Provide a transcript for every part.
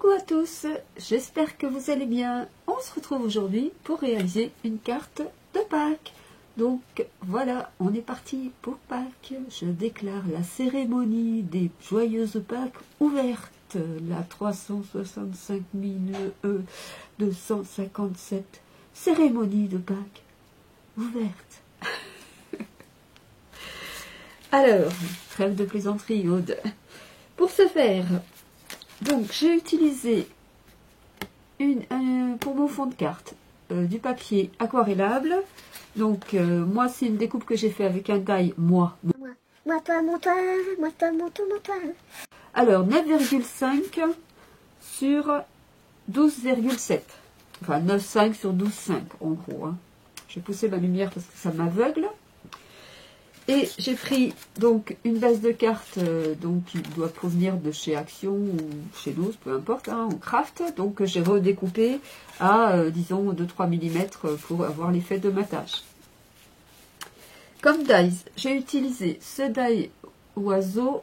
Coucou à tous, j'espère que vous allez bien. On se retrouve aujourd'hui pour réaliser une carte de Pâques. Donc voilà, on est parti pour Pâques. Je déclare la cérémonie des joyeuses Pâques ouverte. La 365 257 cérémonie de Pâques ouverte. Alors, trêve de plaisanterie, Aude. Pour ce faire, donc j'ai utilisé pour mon fond de carte du papier aquarellable. Donc moi c'est une découpe que j'ai fait avec un die moi, toi, mon toi, moi, toi, mon toi, mon toi. Alors 9,5 sur 12,7. Enfin 9,5 sur 12,5 en gros. Hein. Je vais pousser ma lumière parce que ça m'aveugle. Et j'ai pris donc une base de cartes donc, qui doit provenir de chez Action ou chez Lowe's, peu importe, hein, en craft. Donc j'ai redécoupé à disons 2-3 mm pour avoir l'effet de matage. Comme dies, j'ai utilisé ce die oiseau.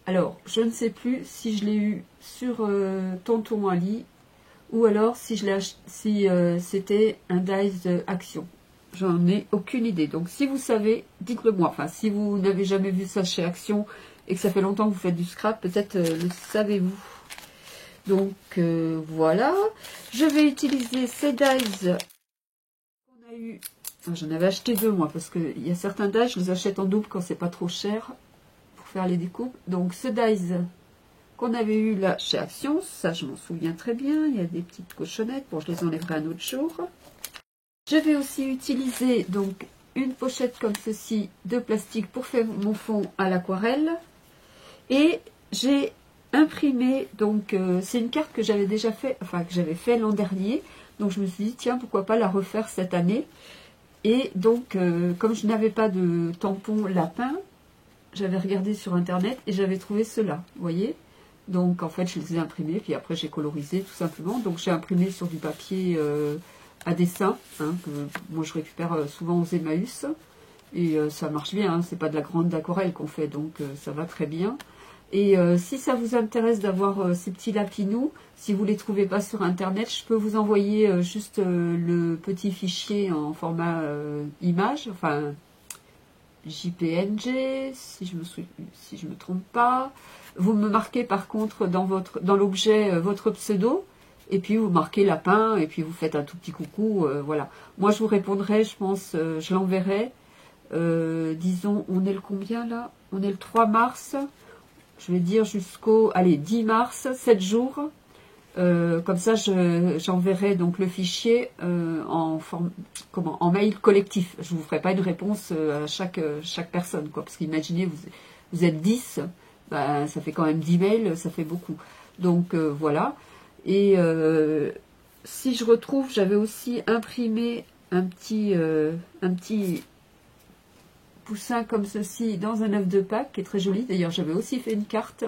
Alors je ne sais plus si je l'ai eu sur Tonton Ali ou alors si c'était un dies Action. J'en ai aucune idée. Donc, si vous savez, dites-le moi. Enfin, si vous n'avez jamais vu ça chez Action et que ça fait longtemps que vous faites du scrap, peut-être le savez-vous. Donc, voilà. Je vais utiliser ces dies qu'on a eu. J'en avais acheté deux, moi, parce qu'il y a certains dies, je les achète en double quand c'est pas trop cher pour faire les découpes. Donc, ce dies qu'on avait eu là chez Action, ça, je m'en souviens très bien. Il y a des petites cochonnettes. Bon, je les enlèverai un autre jour. Je vais aussi utiliser donc une pochette comme ceci de plastique pour faire mon fond à l'aquarelle. Et j'ai imprimé, donc c'est une carte que j'avais déjà fait, enfin que j'avais fait l'an dernier. Donc je me suis dit tiens pourquoi pas la refaire cette année. Et donc comme je n'avais pas de tampon lapin, j'avais regardé sur internet et j'avais trouvé cela, vous voyez. Donc en fait je les ai imprimés puis après j'ai colorisé tout simplement. Donc j'ai imprimé sur du papier à dessin, hein, que moi je récupère souvent aux Emmaüs, et ça marche bien, hein, c'est pas de la grande aquarelle qu'on fait, donc ça va très bien. Et si ça vous intéresse d'avoir ces petits lapinous, si vous les trouvez pas sur internet, je peux vous envoyer juste le petit fichier en format image, enfin JPNG, si je me trompe pas. Vous me marquez par contre dans l'objet votre pseudo. Et puis vous marquez lapin, et puis vous faites un tout petit coucou, voilà. Moi je vous répondrai, je pense, je l'enverrai. Disons, on est le combien là? On est le 3 mars, je vais dire jusqu'au, allez, 10 mars, 7 jours. Comme ça, j'enverrai donc le fichier en mail collectif. Je ne vous ferai pas une réponse à chaque personne, quoi. Parce qu'imaginez, vous êtes 10, ben, ça fait quand même 10 mails, ça fait beaucoup. Donc voilà. Et si je retrouve, j'avais aussi imprimé un petit poussin comme ceci dans un œuf de Pâques, qui est très joli. D'ailleurs, j'avais aussi fait une carte.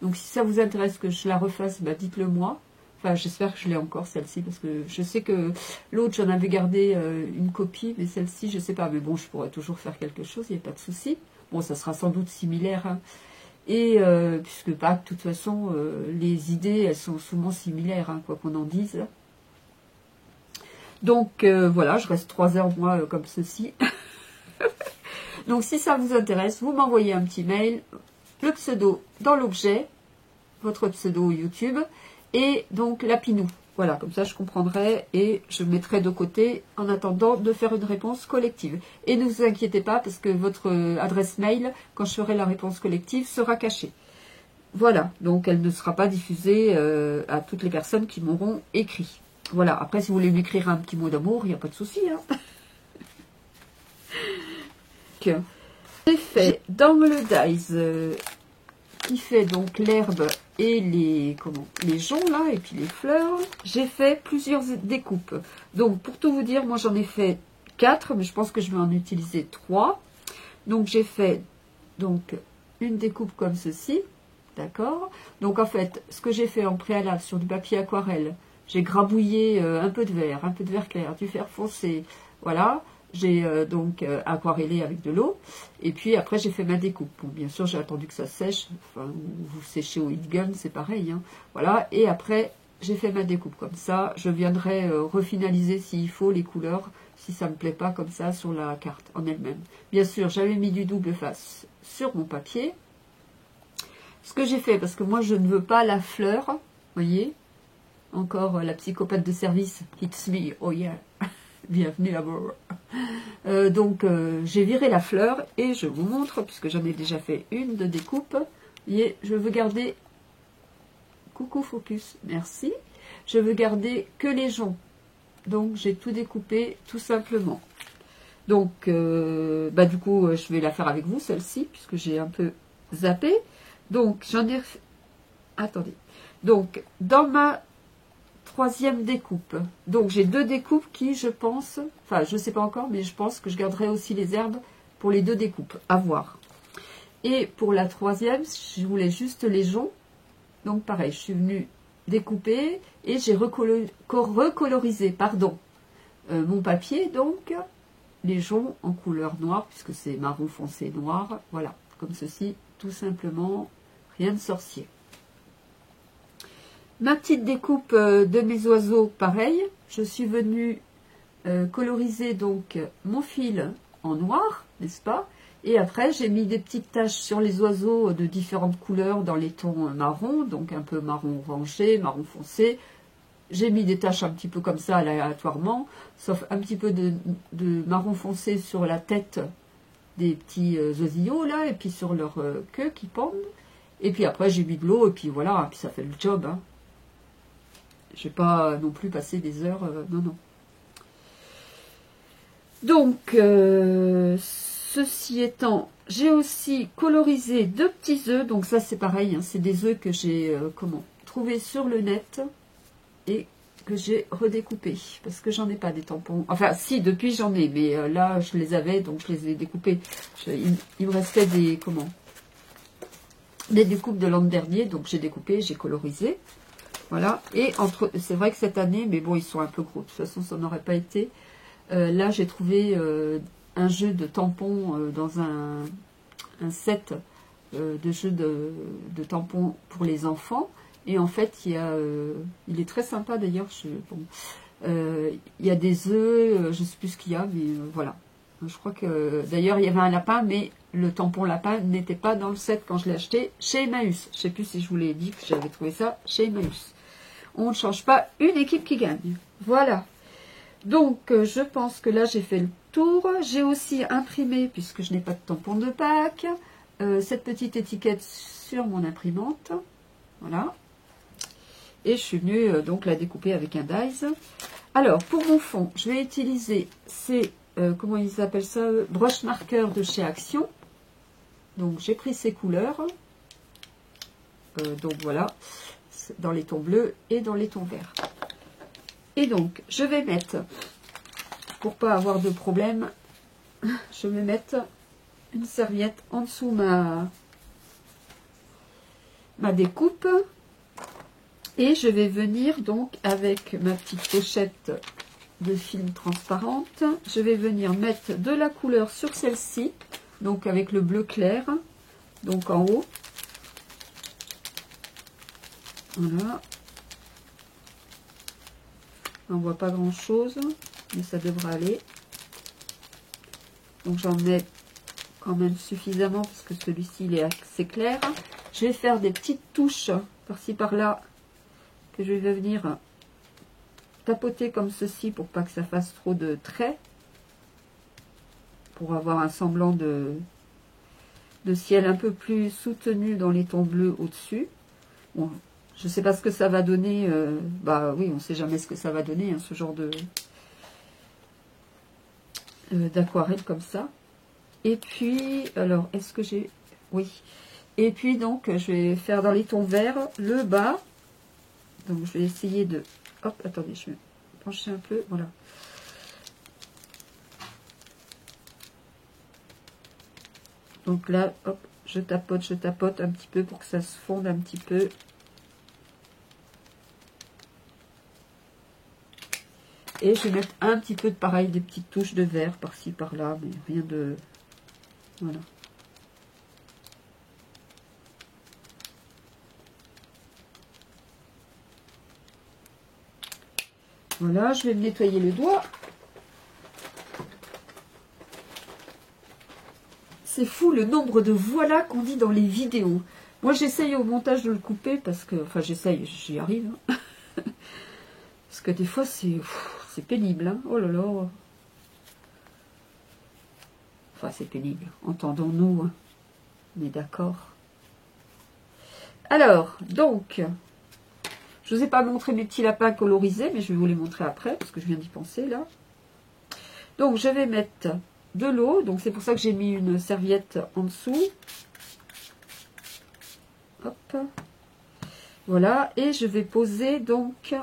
Donc si ça vous intéresse que je la refasse, bah, dites-le moi. Enfin, j'espère que je l'ai encore, celle-ci, parce que je sais que l'autre, j'en avais gardé une copie, mais celle-ci, je ne sais pas. Mais bon, je pourrais toujours faire quelque chose, il n'y a pas de souci. Bon, ça sera sans doute similaire, hein. Et puisque Pâques, de toute façon, les idées, elles sont souvent similaires, hein, quoi qu'on en dise. Donc voilà, je reste 3 heures, moi, comme ceci. Donc si ça vous intéresse, vous m'envoyez un petit mail, le pseudo dans l'objet, votre pseudo YouTube, et donc lapinou. Voilà, comme ça je comprendrai et je mettrai de côté en attendant de faire une réponse collective. Et ne vous inquiétez pas parce que votre adresse mail, quand je ferai la réponse collective, sera cachée. Voilà, donc elle ne sera pas diffusée à toutes les personnes qui m'auront écrit. Voilà, après si vous voulez m'écrire un petit mot d'amour, il n'y a pas de souci. Hein. J'ai fait dans le dies qui fait donc l'herbe et les joncs là et puis les fleurs, j'ai fait plusieurs découpes. Donc pour tout vous dire, moi j'en ai fait 4, mais je pense que je vais en utiliser 3. Donc j'ai fait donc une découpe comme ceci, d'accord. Donc en fait, ce que j'ai fait en préalable sur du papier aquarelle, j'ai grabouillé un peu de vert clair, du vert foncé, voilà. j'ai donc aquarellé avec de l'eau. Et puis après, j'ai fait ma découpe. Bon, bien sûr, j'ai attendu que ça sèche. Enfin, vous séchez au heat gun, c'est pareil. Hein. Voilà. Et après, j'ai fait ma découpe comme ça. Je viendrai refinaliser s'il faut les couleurs, si ça ne me plaît pas comme ça sur la carte en elle-même. Bien sûr, j'avais mis du double face sur mon papier. Ce que j'ai fait, parce que moi, je ne veux pas la fleur, voyez, encore la psychopathe de service, it's me, oh yeah, bienvenue à bord. Donc, j'ai viré la fleur et je vous montre, puisque j'en ai déjà fait une de découpe. Et je veux garder, coucou focus, merci. Je veux garder que les joncs. Donc, j'ai tout découpé tout simplement. Donc, du coup, je vais la faire avec vous, celle-ci, puisque j'ai un peu zappé. Donc, j'en ai... Attendez. Donc, dans ma troisième découpe, donc j'ai deux découpes qui, je pense... Enfin, je ne sais pas encore, mais je pense que je garderai aussi les herbes pour les deux découpes. À voir. Et pour la troisième, je voulais juste les joncs. Donc, pareil, je suis venue découper et j'ai recolorisé, mon papier, donc, les joncs en couleur noire, puisque c'est marron foncé noir. Voilà, comme ceci, tout simplement... Rien de sorcier. Ma petite découpe de mes oiseaux, pareil. Je suis venue coloriser donc mon fil en noir, n'est-ce pas? Et après, j'ai mis des petites taches sur les oiseaux de différentes couleurs dans les tons marron, donc un peu marron orangé, marron foncé. J'ai mis des taches un petit peu comme ça aléatoirement, sauf un petit peu de marron foncé sur la tête des petits oisillons là, et puis sur leur queue qui pendent. Et puis après, j'ai mis de l'eau, et puis voilà, puis ça fait le job. Hein. Je vais pas non plus passer des heures, non, non. Donc, ceci étant, j'ai aussi colorisé deux petits œufs. Donc ça, c'est pareil, hein, c'est des œufs que j'ai trouvés sur le net et que j'ai redécoupés. Parce que j'en ai pas des tampons. Enfin, si, depuis j'en ai, mais là, je les avais, donc je les ai découpés. Il me restait des découpes de l'an dernier, donc j'ai découpé, j'ai colorisé. Voilà, et c'est vrai que cette année, mais bon, ils sont un peu gros, de toute façon, ça n'aurait pas été. Là, j'ai trouvé un jeu de tampons dans un set de jeux de tampons pour les enfants. Et en fait, il est très sympa d'ailleurs. Il y a des œufs, je ne sais plus ce qu'il y a, mais voilà. Je crois que d'ailleurs il y avait un lapin, mais le tampon lapin n'était pas dans le set quand je l'ai acheté chez Emmaüs. Je ne sais plus si je vous l'ai dit que j'avais trouvé ça chez Emmaüs. On ne change pas une équipe qui gagne. Voilà. Donc je pense que là j'ai fait le tour. J'ai aussi imprimé, puisque je n'ai pas de tampon de Pâques, cette petite étiquette sur mon imprimante. Voilà. Et je suis venue donc la découper avec un dies. Alors pour mon fond, je vais utiliser ces... comment ils appellent ça, broche marqueur de chez Action. Donc j'ai pris ces couleurs, donc voilà, dans les tons bleus et dans les tons verts. Et donc je vais mettre, pour pas avoir de problème, je vais mettre une serviette en dessous ma découpe, et je vais venir donc avec ma petite pochette de film transparente, je vais venir mettre de la couleur sur celle-ci, donc avec le bleu clair, donc en haut. Voilà. On voit pas grand chose, mais ça devrait aller. Donc j'en mets quand même suffisamment parce que celui-ci il est assez clair. Je vais faire des petites touches par-ci par-là que je vais venir tapoter comme ceci pour pas que ça fasse trop de traits, pour avoir un semblant de ciel un peu plus soutenu dans les tons bleus au-dessus. Bon, je sais pas ce que ça va donner, bah oui, on sait jamais ce que ça va donner, hein, ce genre d'aquarelle comme ça. Et puis, alors, est-ce que j'ai... Oui. Et puis, donc, je vais faire dans les tons verts, le bas. Donc, je vais essayer de... Hop, attendez, je vais pencher un peu, voilà. Donc là, hop, je tapote un petit peu pour que ça se fonde un petit peu. Et je vais mettre un petit peu de pareil, des petites touches de vert par-ci, par-là, mais rien de... Voilà. Voilà, je vais me nettoyer le doigt. C'est fou le nombre de voilà qu'on dit dans les vidéos. Moi, j'essaye au montage de le couper parce que... Enfin, j'essaye, j'y arrive. Hein. Parce que des fois, c'est pénible. Hein. Oh là là. Enfin, c'est pénible. Entendons-nous. Hein. On est d'accord. Alors, donc... Je ne vous ai pas montré mes petits lapins colorisés, mais je vais vous les montrer après, parce que je viens d'y penser, là. Donc, je vais mettre de l'eau. Donc, c'est pour ça que j'ai mis une serviette en dessous. Hop. Voilà. Et je vais poser, donc,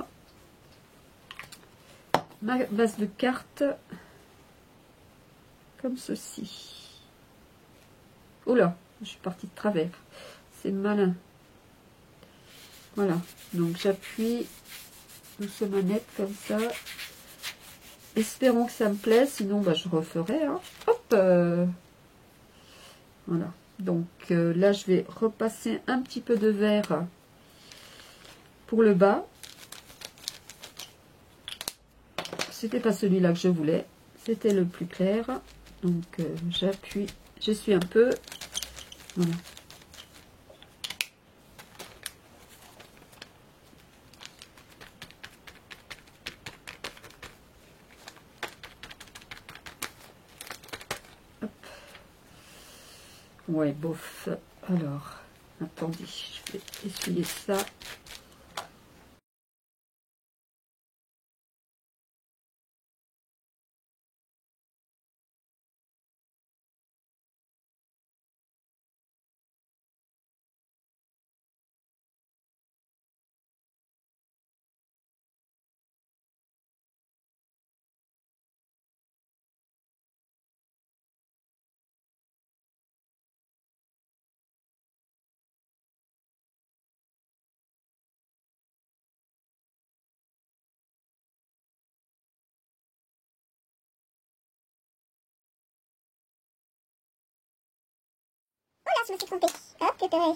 ma base de cartes comme ceci. Oh là, je suis partie de travers. C'est malin. Voilà. Donc, j'appuie doucement net comme ça. Espérons que ça me plaise, sinon bah, je referai. Hein. Hop, voilà. Donc là, je vais repasser un petit peu de vert pour le bas. C'était pas celui-là que je voulais, c'était le plus clair. Donc j'appuie, j'essuie un peu. Voilà. Ouais, bof. Alors, attendez, je vais essuyer ça. Oh là, je me suis trompée. Hop, que purée.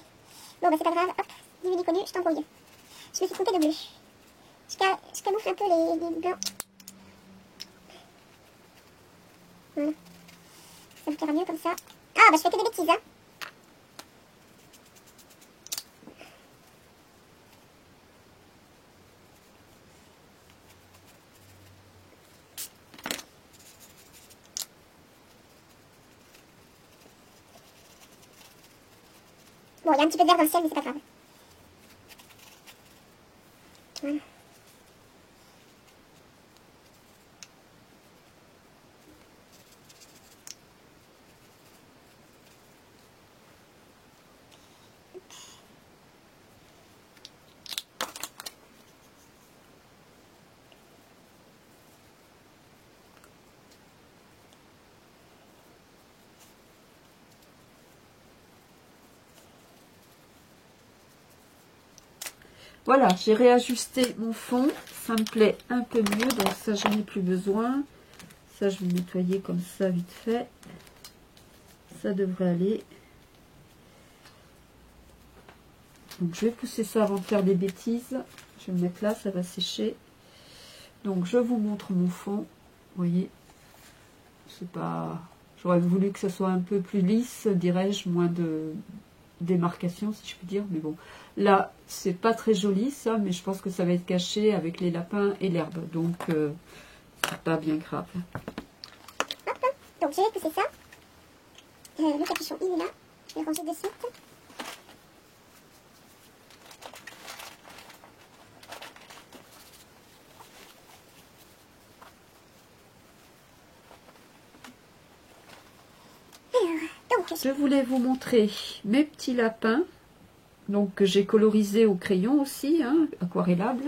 Bon, bah c'est pas grave. Hop, du connu, je t'embrouille. Je me suis trompée de bleu. Je camoufle un peu les blancs. Voilà. Ça vous fera mieux comme ça. Ah, bah je fais que des bêtises, hein. Bon, il y a un petit peu de vert dans le ciel, mais c'est pas grave. Voilà. Voilà, j'ai réajusté mon fond. Ça me plaît un peu mieux, donc ça, j'en ai plus besoin. Ça, je vais nettoyer comme ça, vite fait. Ça devrait aller. Donc, je vais pousser ça avant de faire des bêtises. Je vais me mettre là, ça va sécher. Donc, je vous montre mon fond. Vous voyez, c'est pas... J'aurais voulu que ce soit un peu plus lisse, dirais-je, moins de démarcation, si je puis dire. Mais bon, là, c'est pas très joli, ça, mais je pense que ça va être caché avec les lapins et l'herbe. Donc, c'est pas bien grave. Hop, donc je vais pousser ça. Le capuchon, il est là. Je vais le ranger de suite. Je voulais vous montrer mes petits lapins, donc que j'ai colorisé au crayon aussi, hein, aquarellable.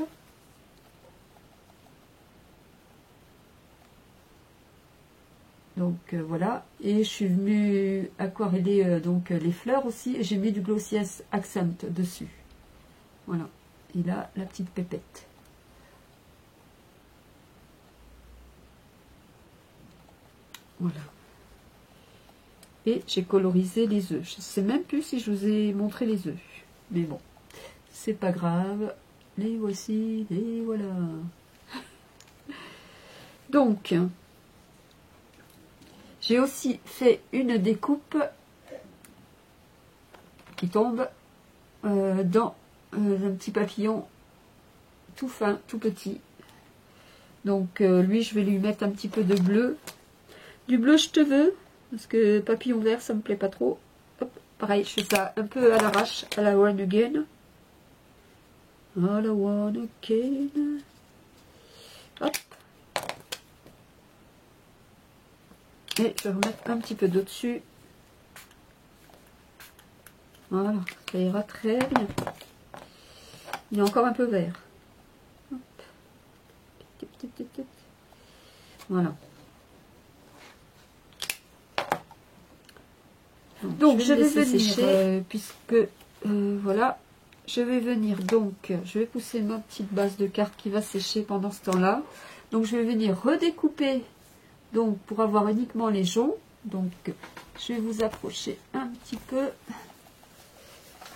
Donc voilà, et je suis venue aquareller donc les fleurs aussi, et j'ai mis du Glossies Accent dessus. Voilà, et là la petite pépette. Voilà. Et j'ai colorisé les œufs. Je ne sais même plus si je vous ai montré les œufs. Mais bon, c'est pas grave. Les voici, les voilà. Donc, j'ai aussi fait une découpe qui tombe dans un petit papillon tout fin, tout petit. Donc lui, je vais lui mettre un petit peu de bleu. Du bleu je te veux, parce que papillon vert, ça me plaît pas trop. Hop, pareil, je fais ça un peu à l'arrache, à la one again. À la one again. Hop. Et je vais remettre un petit peu d'eau dessus. Voilà, ça ira très bien. Il est encore un peu vert. Hop. Voilà. Donc je vais venir sécher, puisque voilà, je vais venir donc, je vais pousser ma petite base de carte qui va sécher pendant ce temps-là. Donc je vais venir redécouper, donc pour avoir uniquement les joncs. Donc je vais vous approcher un petit peu.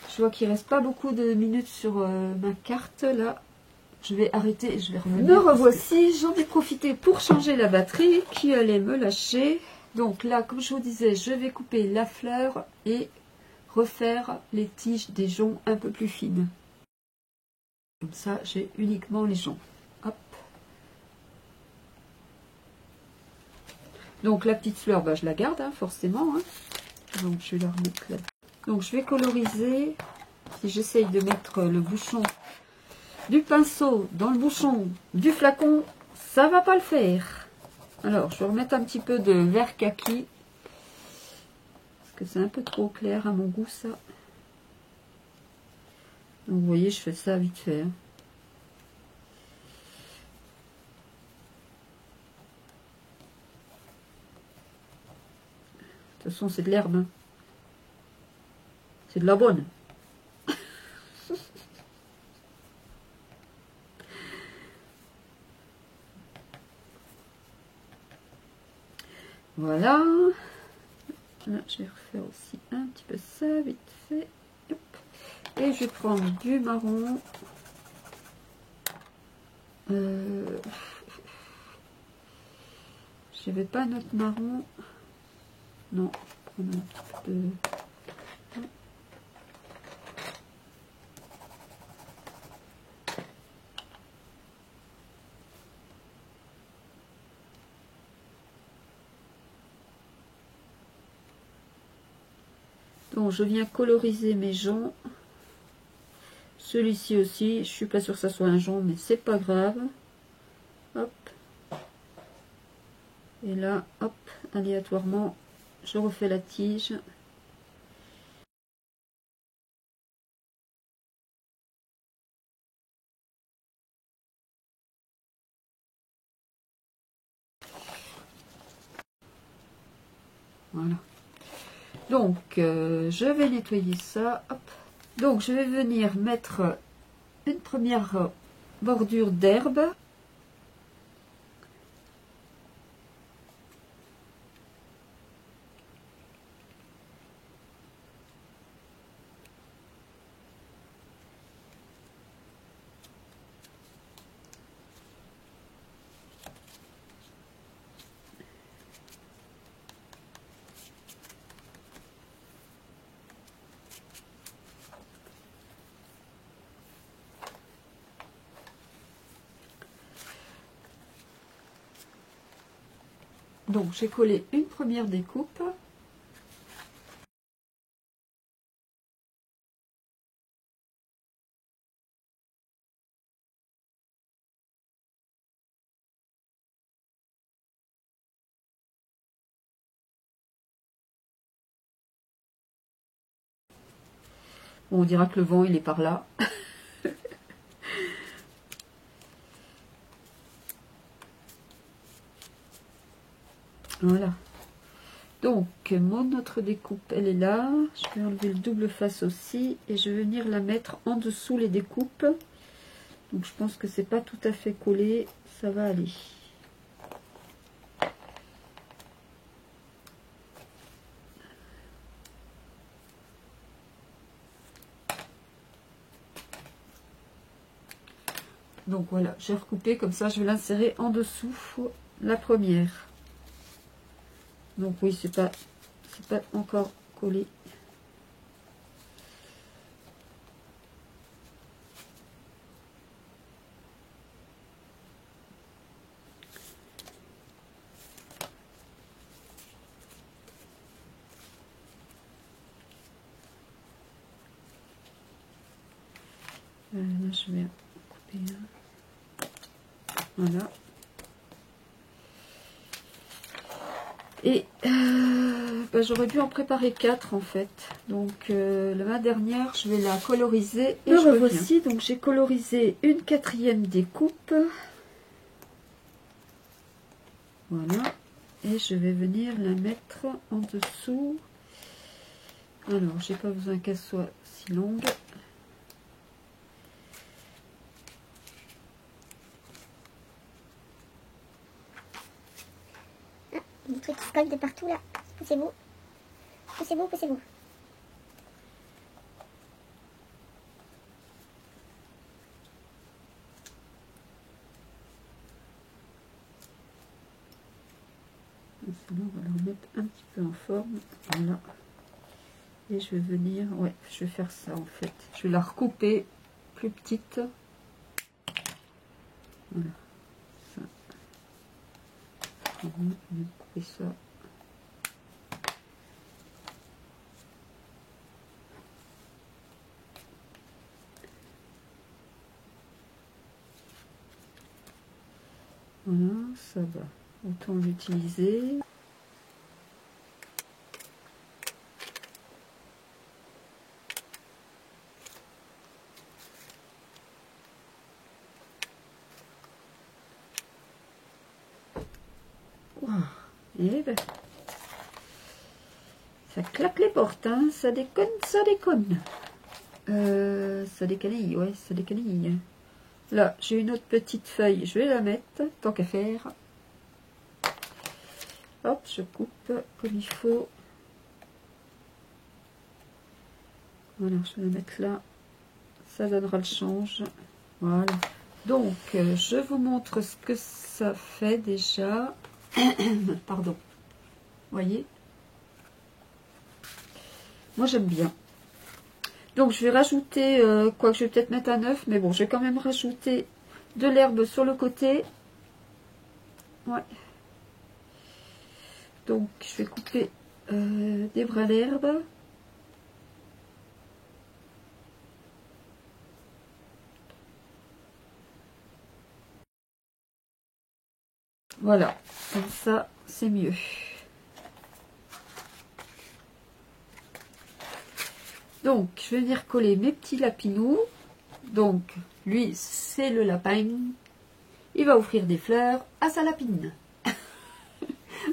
Je vois qu'il reste pas beaucoup de minutes sur ma carte là. Je vais arrêter et je vais revenir. Me revoici, j'en ai profité pour changer la batterie qui allait me lâcher. Donc là, comme je vous disais, je vais couper la fleur et refaire les tiges des joncs un peu plus fines. Comme ça, j'ai uniquement les joncs. Hop. Donc la petite fleur, bah, je la garde hein, forcément. Hein. Donc je vais la remettre là. Donc je vais coloriser. Si j'essaye de mettre le bouchon du pinceau dans le bouchon du flacon, ça va pas le faire. Alors, je vais remettre un petit peu de vert kaki. Parce que c'est un peu trop clair à mon goût, ça. Donc, vous voyez, je fais ça vite fait. Hein. De toute façon, c'est de l'herbe. Hein. C'est de la bonne. Voilà. Là, je vais refaire aussi un petit peu ça, vite fait. Hop. Et je vais prendre du marron. Je n'avais pas notre marron. Non, je vais prendre un petit peu. Donc je viens coloriser mes joncs. Celui-ci aussi, je suis pas sûre que ça soit un jonc, mais c'est pas grave. Hop. Et là, hop, aléatoirement, je refais la tige. Voilà. Donc, je vais nettoyer ça. Hop. Donc, je vais venir mettre une première bordure d'herbe. Donc, j'ai collé une première découpe. Bon, on dira que le vent, il est par là. Voilà. Donc, notre découpe, elle est là. Je vais enlever le double face aussi. Et je vais venir la mettre en dessous les découpes. Donc, je pense que c'est pas tout à fait collé. Ça va aller. Donc voilà, j'ai recoupé comme ça, je vais l'insérer en dessous la première. Donc oui, c'est pas encore collé. Là, je vais couper un. Voilà. Et bah, j'aurais dû en préparer 4 en fait. Donc la dernière, je vais la coloriser. Et je revoici. Donc j'ai colorisé une 4e découpe. Voilà. Et je vais venir la mettre en dessous. Alors, j'ai pas besoin qu'elle soit si longue. Des trucs qui se collent de partout là. Poussez-vous. Poussez-vous, poussez-vous. Sinon, on va la remettre un petit peu en forme. Voilà. Et je vais venir, ouais, je vais faire ça en fait. Je vais la recouper plus petite. Voilà. Ça. On va couper ça. Voilà, ça va. Autant l'utiliser. Wow. Et ben, ça claque les portes, hein. Ça déconne, ça déconne. Ça décanille, ouais, ça décanille. Là, j'ai une autre petite feuille, je vais la mettre, tant qu'à faire. Hop, je coupe comme il faut. Voilà, je vais la mettre là. Ça donnera le change. Voilà. Donc, je vous montre ce que ça fait déjà. Pardon. Voyez? Moi, j'aime bien. Donc, je vais rajouter, quoi que je vais peut-être mettre un œuf, mais bon, je vais quand même rajouter de l'herbe sur le côté. Ouais. Donc, je vais couper des brins d'herbe. Voilà, comme ça, c'est mieux. Donc, je vais venir coller mes petits lapinous. Donc, lui, c'est le lapin. Il va offrir des fleurs à sa lapine.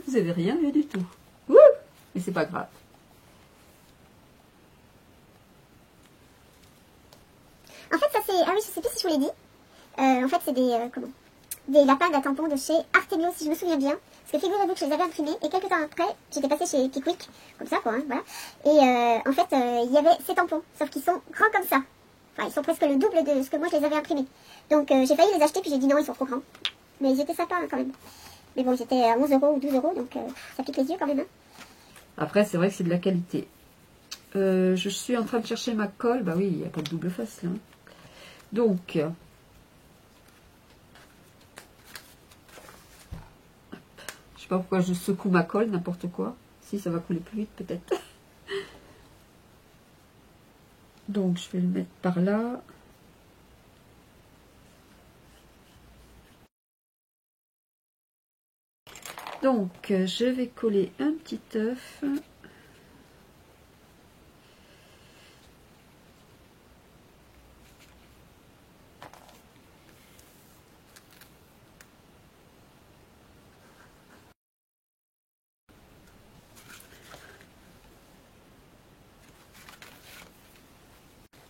Vous n'avez rien vu du tout. Ouh, mais c'est pas grave. En fait, ça c'est... Ah oui, je sais plus si je vous l'ai dit. En fait, c'est des... comment des lapins à tampons de chez Artemio, si je me souviens bien. Parce que figurez-vous que je les avais imprimés. Et quelques temps après, j'étais passée chez Pickwick. Comme ça, quoi, hein, voilà. Et en fait, il y avait ces tampons. Sauf qu'ils sont grands comme ça. Enfin, ils sont presque le double de ce que moi je les avais imprimés. Donc, j'ai failli les acheter, puis j'ai dit non, ils sont trop grands. Mais ils étaient sympas, hein, quand même. Mais bon, ils étaient à 11 € ou 12 €. Donc, ça pique les yeux, quand même. Hein. Après, c'est vrai que c'est de la qualité. Je suis en train de chercher ma colle. Bah oui, il n'y a pas de double face là. Donc, je sais pas pourquoi je secoue ma colle, n'importe quoi. Si, ça va couler plus vite peut-être. Donc, je vais le mettre par là. Donc, je vais coller un petit œuf.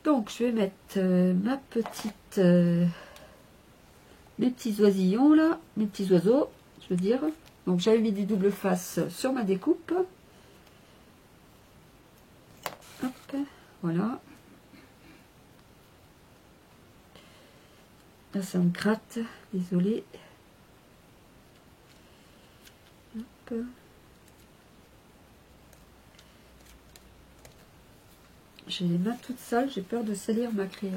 Donc, je vais mettre ma petite, mes petits oisillons là, mes petits oiseaux, je veux dire. Donc, j'avais mis des doubles faces sur ma découpe. Hop, voilà. Là, ça me gratte, désolée. Hop. J'ai les mains toutes sales, j'ai peur de salir ma créa.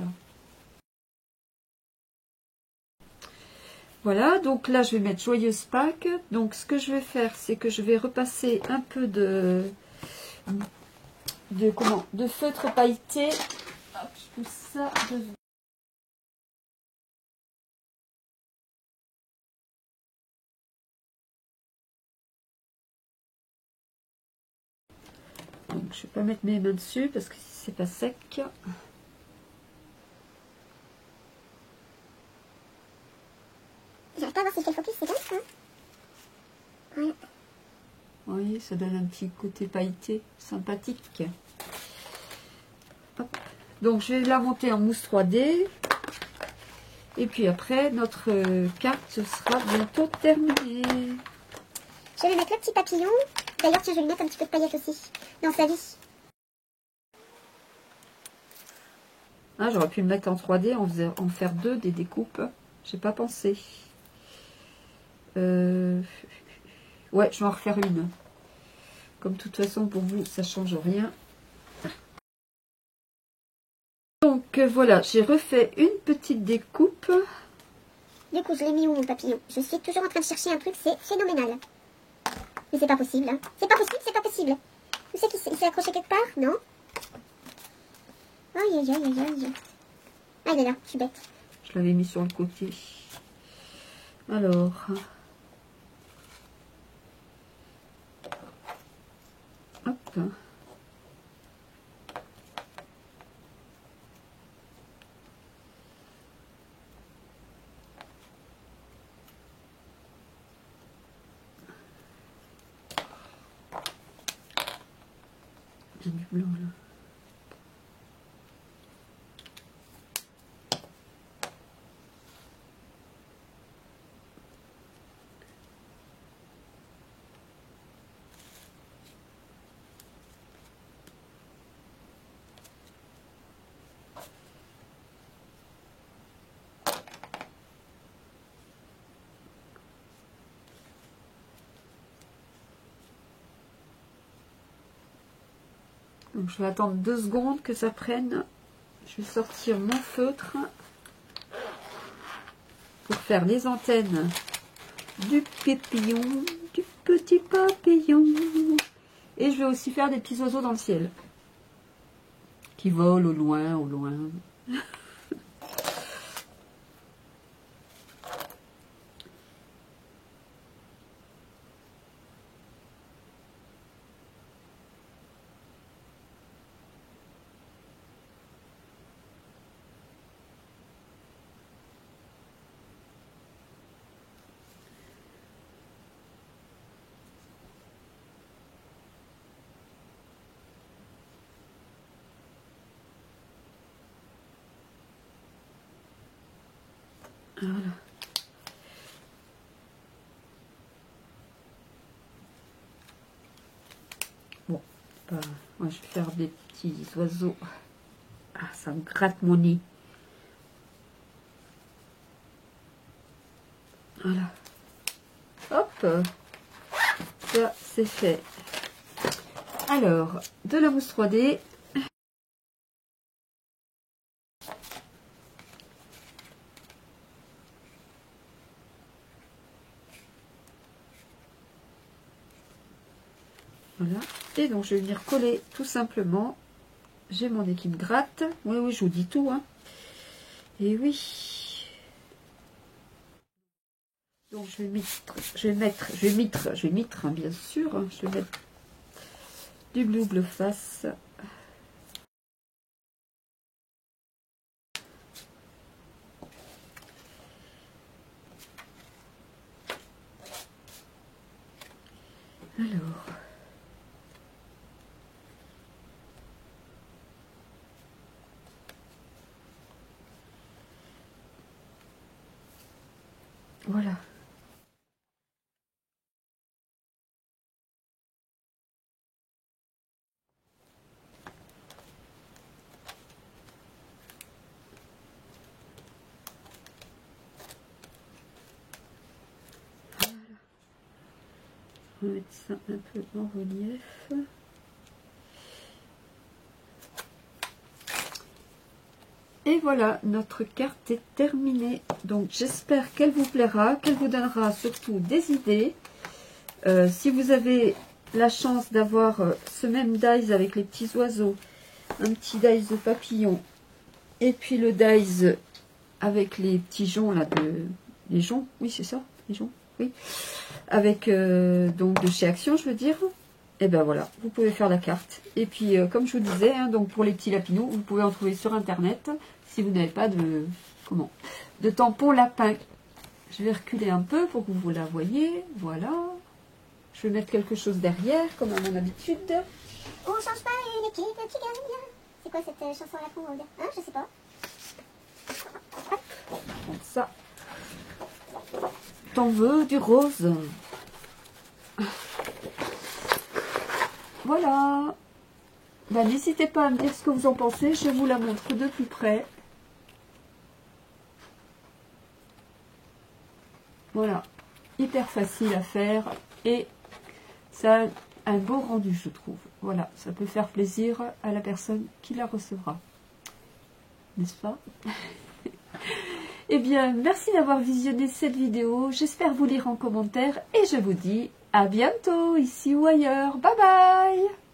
Voilà, donc là je vais mettre Joyeuse Pâques. Donc ce que je vais faire, c'est que je vais repasser un peu de feutre pailleté. Hop, je pousse ça devant. Donc je vais pas mettre mes mains dessus parce que si c'est pas sec. J'arrive pas à voir si je fais le focus, c'est comme ça. Voilà. Oui, ça donne un petit côté pailleté, sympathique. Hop. Donc je vais la monter en mousse 3D. Et puis après, notre carte sera bientôt terminée. Je vais mettre le petit papillon. D'ailleurs, tiens, je vais lui mettre un petit peu de paillettes aussi. Dans sa vie. Ah, j'aurais pu le mettre en 3D, en faire deux des découpes. J'ai pas pensé. Ouais, je vais en refaire une. Comme de toute façon, pour vous, ça change rien. Donc voilà, j'ai refait une petite découpe. Du coup, je l'ai mis où mon papillon? Je suis toujours en train de chercher un truc, c'est phénoménal. Mais c'est pas possible. Hein. C'est pas possible, c'est pas possible. Tu sais qu'il s'est accroché quelque part? Non? Aïe, aïe, aïe, aïe, aïe. Ah, il est là, je suis bête. Je l'avais mis sur le côté. Alors. Hop. J'ai du blanc là. Donc je vais attendre 2 secondes que ça prenne. Je vais sortir mon feutre pour faire les antennes du papillon, du petit papillon. Et je vais aussi faire des petits oiseaux dans le ciel qui volent au loin, au loin. Voilà. Bon, moi je vais faire des petits oiseaux. Ah, ça me gratte mon nez. Voilà. Hop. Ça, c'est fait. Alors, de la mousse 3D. Voilà. Et donc, je vais venir coller tout simplement. J'ai mon nez qui me gratte. Oui, oui, je vous dis tout. Hein. Et oui. Donc, je vais mettre, hein, bien sûr. Hein, je vais mettre du double face. Alors. Voilà. On va mettre ça un peu en relief. Et voilà, notre carte est terminée. Donc j'espère qu'elle vous plaira, qu'elle vous donnera surtout des idées. Si vous avez la chance d'avoir ce même dies avec les petits oiseaux, un petit dies de papillon, et puis le dies avec les petits joncs là les joncs, oui c'est ça, les joncs, oui, avec donc de chez Action je veux dire. Et ben voilà, vous pouvez faire la carte. Et puis comme je vous disais, hein, donc pour les petits lapinous, vous pouvez en trouver sur internet si vous n'avez pas de tampon lapin. Je vais reculer un peu pour que vous la voyez. Voilà. Je vais mettre quelque chose derrière, comme à mon habitude. On change pas une équipe qui gagne. C'est quoi cette chanson à la con, hein? Je sais pas. Comme ça. T'en veux du rose. Voilà. Ben, n'hésitez pas à me dire ce que vous en pensez. Je vous la montre de plus près. Voilà. Hyper facile à faire. Et ça a un beau rendu, je trouve. Voilà. Ça peut faire plaisir à la personne qui la recevra. N'est-ce pas? Eh bien, merci d'avoir visionné cette vidéo. J'espère vous lire en commentaire. Et je vous dis à bientôt, ici ou ailleurs. Bye bye!